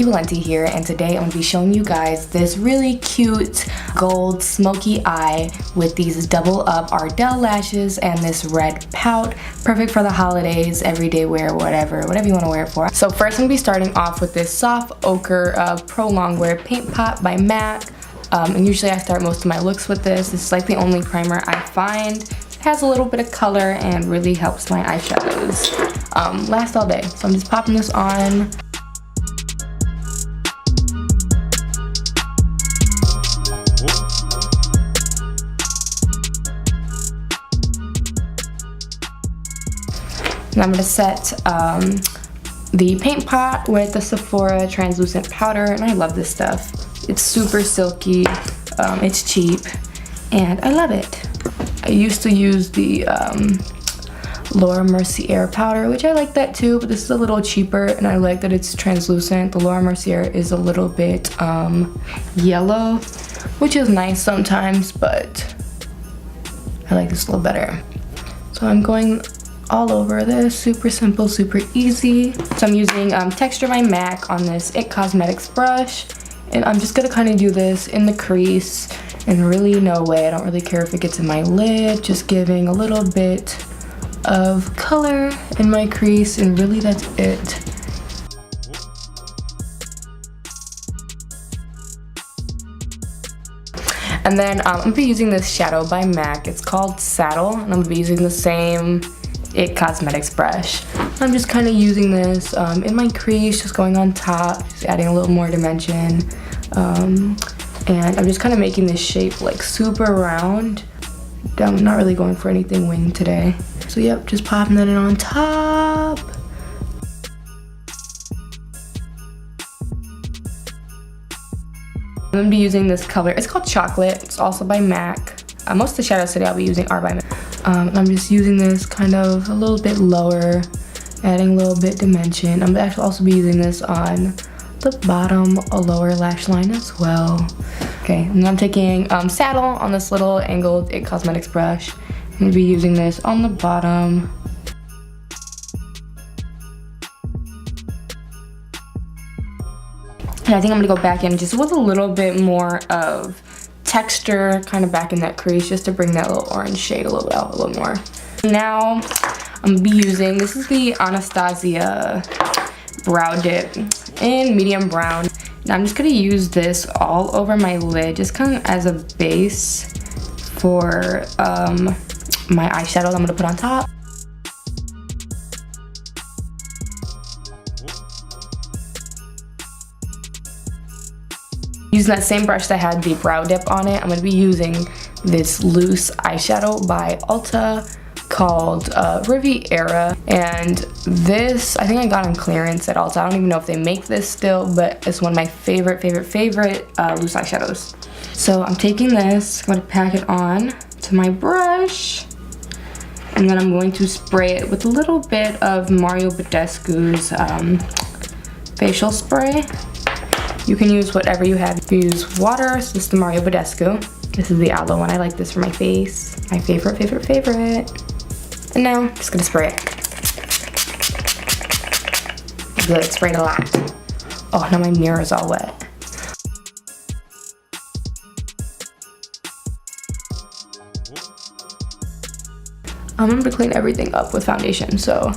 Valenti here, and today I'm going to be showing you guys this really cute gold smoky eye with these double up Ardell lashes and this red pout. Perfect for the holidays, everyday wear, whatever you want to wear it for. So first I'm going to be starting off with this soft ochre Pro Longwear Paint Pot by MAC. And usually I start most of my looks with this. This is like the only primer I find. It has a little bit of color and really helps my eyeshadows last all day. So I'm just popping this on. And I'm going to set the paint pot with the Sephora translucent powder, and I love this stuff. It's super silky, it's cheap, and I love it. I used to use the Laura Mercier powder, which I like that too, but this is a little cheaper, and I like that it's translucent. The Laura Mercier is a little bit yellow, which is nice sometimes, but I like this a little better. So I'm going all over this, super simple, super easy. So I'm using Texture by MAC on this IT Cosmetics brush, and I'm just gonna kind of do this in the crease in really no way. I don't really care if it gets in my lid, just giving a little bit of color in my crease, and really that's it. And then I'm gonna be using this shadow by MAC. It's called Saddle, and I'm gonna be using the same IT Cosmetics brush. I'm just kind of using this in my crease, just going on top, just adding a little more dimension. And I'm just kind of making this shape like super round. I'm not really going for anything winged today. So yep, just popping that in on top. I'm gonna be using this color. It's called Chocolate. It's also by MAC. Most of the shadows today I'll be using are by MAC. I'm just using this kind of a little bit lower, adding a little bit dimension. I'm actually also be using this on the bottom, a lower lash line as well. Okay, and I'm taking Saddle on this little angled IT Cosmetics brush. I'm gonna be using this on the bottom. And I think I'm gonna go back in just with a little bit more of texture, kind of back in that crease, just to bring that little orange shade a little bit out a little more. Now I'm gonna be using, this is the Anastasia brow dip in medium brown. Now I'm just gonna use this all over my lid, just kind of as a base for my eyeshadow that I'm gonna put on top. Using that same brush that had the brow dip on it, I'm going to be using this loose eyeshadow by Ulta called Riviera. And this, I think I got on clearance at Ulta. I don't even know if they make this still, but it's one of my favorite loose eyeshadows. So I'm taking this, I'm going to pack it on to my brush, and then I'm going to spray it with a little bit of Mario Badescu's facial spray. You can use whatever you have. You can use water, so this is the Mario Badescu. This is the aloe one. I like this for my face. My favorite. And now, I'm just gonna spray it. Good, sprayed a lot. Oh, now my mirror is all wet. I'm gonna clean everything up with foundation, so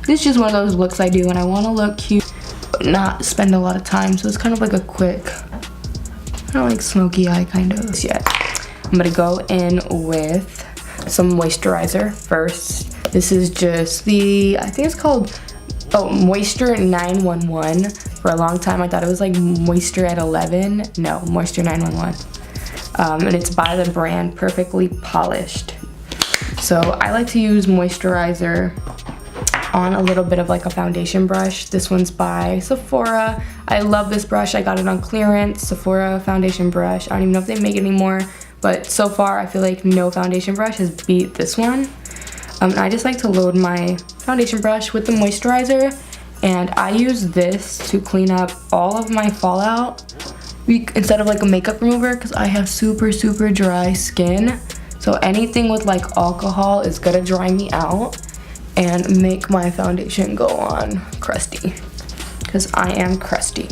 this is just one of those looks I do when I wanna look cute, but not spend a lot of time. So it's kind of like a quick, kind of like smoky eye kind of. Yeah, I'm gonna go in with some moisturizer first. This is just the, I think it's called Moisture 911. For a long time I thought it was like Moisture at 11. No, Moisture 911. And it's by the brand Perfectly Polished. So I like to use moisturizer on a little bit of like a foundation brush. This one's by Sephora. I love this brush. I got it on clearance. Sephora foundation brush. I don't even know if they make it anymore, but so far I feel like no foundation brush has beat this one. I just like to load my foundation brush with the moisturizer, and I use this to clean up all of my fallout instead of like a makeup remover, because I have super dry skin. So anything with like alcohol is gonna dry me out and make my foundation go on crusty, because I am crusty.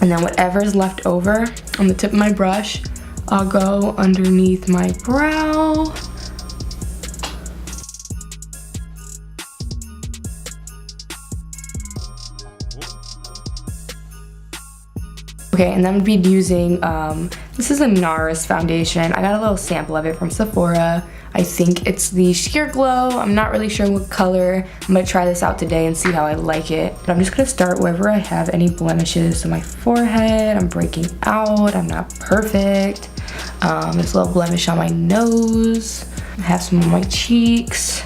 And then whatever's left over on the tip of my brush, I'll go underneath my brow. Okay, and then I'm gonna be using, this is a NARS foundation. I got a little sample of it from Sephora. I think it's the Sheer Glow. I'm not really sure what color. I'm gonna try this out today and see how I like it. But I'm just gonna start wherever I have any blemishes. So my forehead, I'm breaking out, I'm not perfect. This little blemish on my nose. I have some on my cheeks.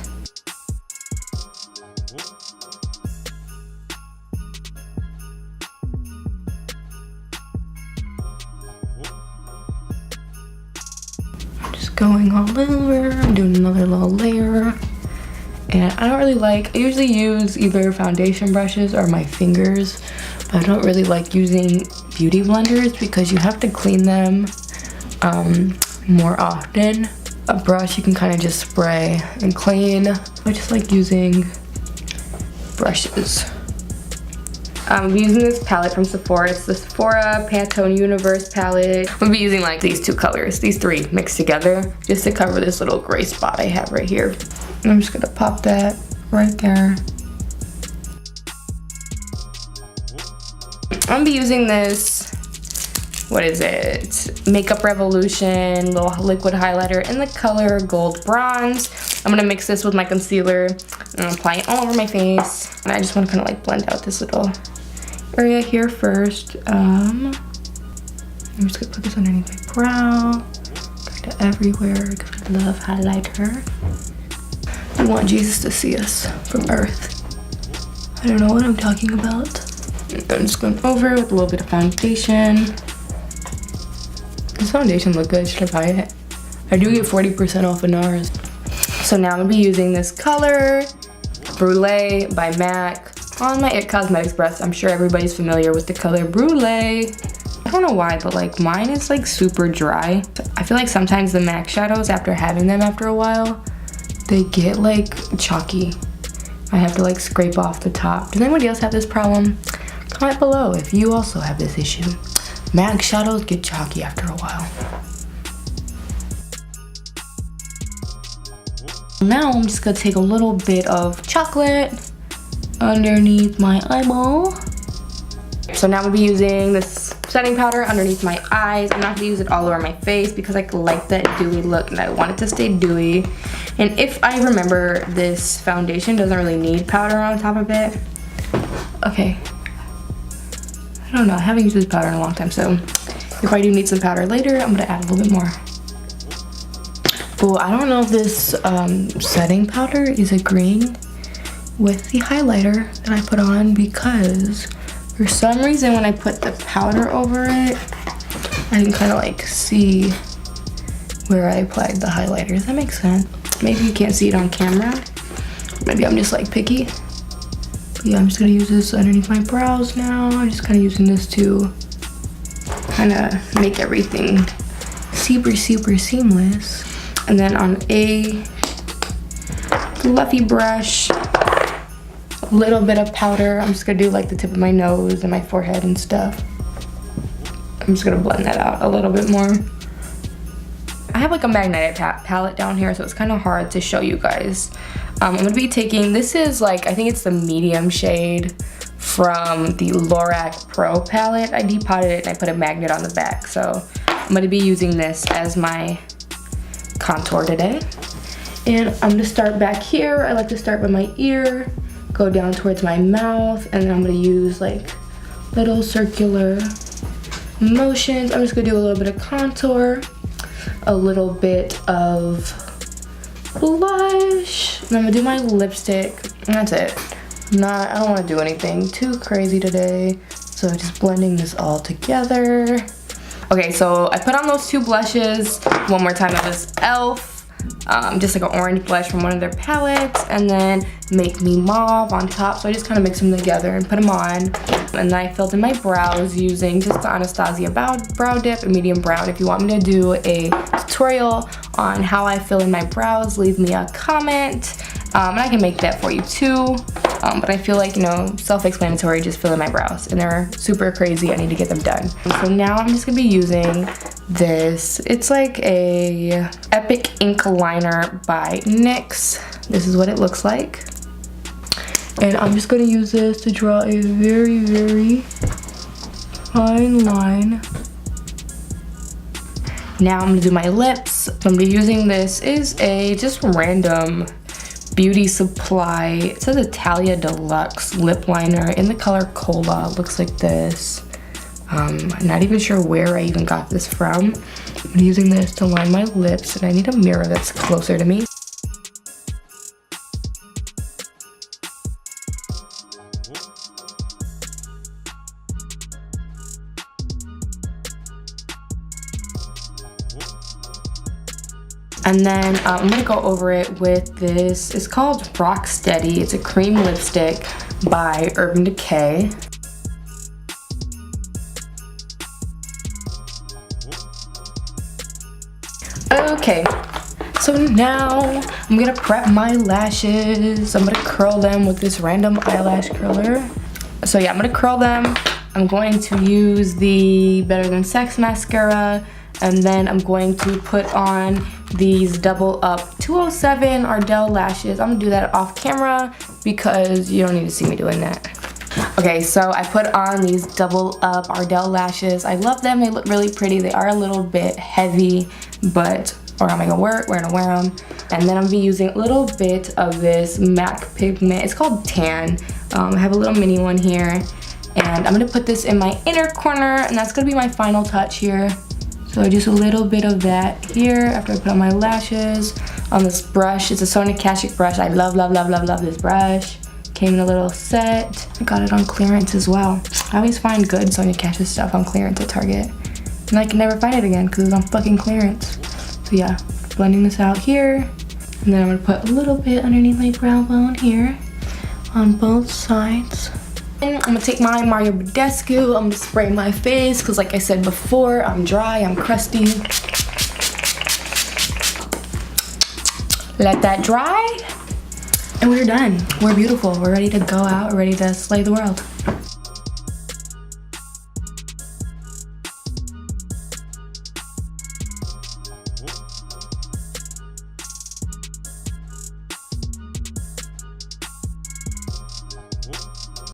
Going all over, I'm doing another little layer. And I don't really like, I usually use either foundation brushes or my fingers, but I don't really like using beauty blenders because you have to clean them more often. A brush you can kind of just spray and clean. I just like using brushes. I'm using this palette from Sephora. It's the Sephora Pantone Universe palette. I'm gonna be using like these two colors, these three mixed together, just to cover this little gray spot I have right here. And I'm just gonna pop that right there. I'm gonna be using this, what is it? Makeup Revolution little liquid highlighter in the color Gold Bronze. I'm gonna mix this with my concealer and apply it all over my face. And I just wanna kinda like blend out this little area here first. I'm just gonna put this underneath my brow, kind of everywhere, because I love highlighter. I want Jesus to see us from Earth. I don't know what I'm talking about. I'm just going over with a little bit of foundation. This foundation looks good, should I buy it? I do get 40% off of NARS. So now I'm gonna be using this color, Brulee by MAC, on my IT Cosmetics brush. I'm sure everybody's familiar with the color Brulee. I don't know why, but like mine is like super dry. I feel like sometimes the MAC shadows, after having them after a while, they get like chalky. I have to like scrape off the top. Does anybody else have this problem? Comment below if you also have this issue. MAC shadows get chalky after a while. Now I'm just gonna take a little bit of chocolate underneath my eyeball. So now I'm gonna be using this setting powder underneath my eyes. I'm not gonna use it all over my face because I like that dewy look and I want it to stay dewy. And if I remember, this foundation doesn't really need powder on top of it. Okay. I don't know, I haven't used this powder in a long time, so if I do need some powder later, I'm gonna add a little bit more. Oh, I don't know if this setting powder is agreeing with the highlighter that I put on, because for some reason when I put the powder over it, I can kind of like see where I applied the highlighter. Does that make sense? Maybe you can't see it on camera. Maybe I'm just like picky. But yeah, I'm just gonna use this underneath my brows now. I'm just kind of using this to kind of make everything super seamless. And then on a fluffy brush, a little bit of powder. I'm just gonna do like the tip of my nose and my forehead and stuff. I'm just gonna blend that out a little bit more. I have like a magnetic palette down here, so it's kind of hard to show you guys. I'm gonna be taking, this is like, I think it's the medium shade from the Lorac Pro palette. I depotted it and I put a magnet on the back. So I'm gonna be using this as my contour today. And I'm gonna start back here. I like to start by my ear, go down towards my mouth, and then I'm gonna use like little circular motions. I'm just gonna do a little bit of contour, a little bit of blush, and I'm gonna do my lipstick, and that's it. I don't wanna do anything too crazy today, so just blending this all together. Okay, so I put on those two blushes one more time. It was e.l.f. Just like an orange blush from one of their palettes, and then Make Me Mauve on top. So I just kind of mix them together and put them on. And then I filled in my brows using just the Anastasia brow dip in medium brown. If you want me to do a tutorial on how I fill in my brows, leave me a comment. And I can make that for you too. But I feel like, you know, self-explanatory, just fill in my brows. And they're super crazy, I need to get them done. So now I'm just gonna be using this. It's like a Epic Ink Liner by NYX. This is what it looks like. And I'm just gonna use this to draw a very, very fine line. Now I'm gonna do my lips. So I'm gonna be using this is a just random beauty supply. It says Italia Deluxe lip liner in the color Cola. It looks like this. I'm not even sure where I even got this from. I'm using this to line my lips, and I need a mirror that's closer to me. And then I'm gonna go over it with this. It's called Rocksteady. It's a cream lipstick by Urban Decay. Okay, so now I'm gonna prep my lashes. I'm gonna curl them with this random eyelash curler. So yeah, I'm gonna curl them. I'm going to use the Better Than Sex mascara, and then I'm going to put on these Double Up 207 Ardell lashes. I'm gonna do that off camera because you don't need to see me doing that. Okay, so I put on these Double Up Ardell lashes. I love them, they look really pretty. They are a little bit heavy, but or am I gonna wear them? And then I'm gonna be using a little bit of this MAC pigment. It's called Tan. I have a little mini one here, and I'm gonna put this in my inner corner, and that's gonna be my final touch here. So just a little bit of that here after I put on my lashes. On this brush, it's a Sonia Kashuk brush. I love, love, love, love, love this brush. Came in a little set. I got it on clearance as well. I always find good Sonia Kashuk stuff on clearance at Target. And I can never find it again because it's on fucking clearance. So yeah, blending this out here. And then I'm gonna put a little bit underneath my brow bone here on both sides. And I'm gonna take my Mario Badescu. I'm gonna spray my face because like I said before, I'm dry, I'm crusty. Let that dry. And we're done. We're beautiful. We're ready to go out. We're ready to slay the world. Whoop.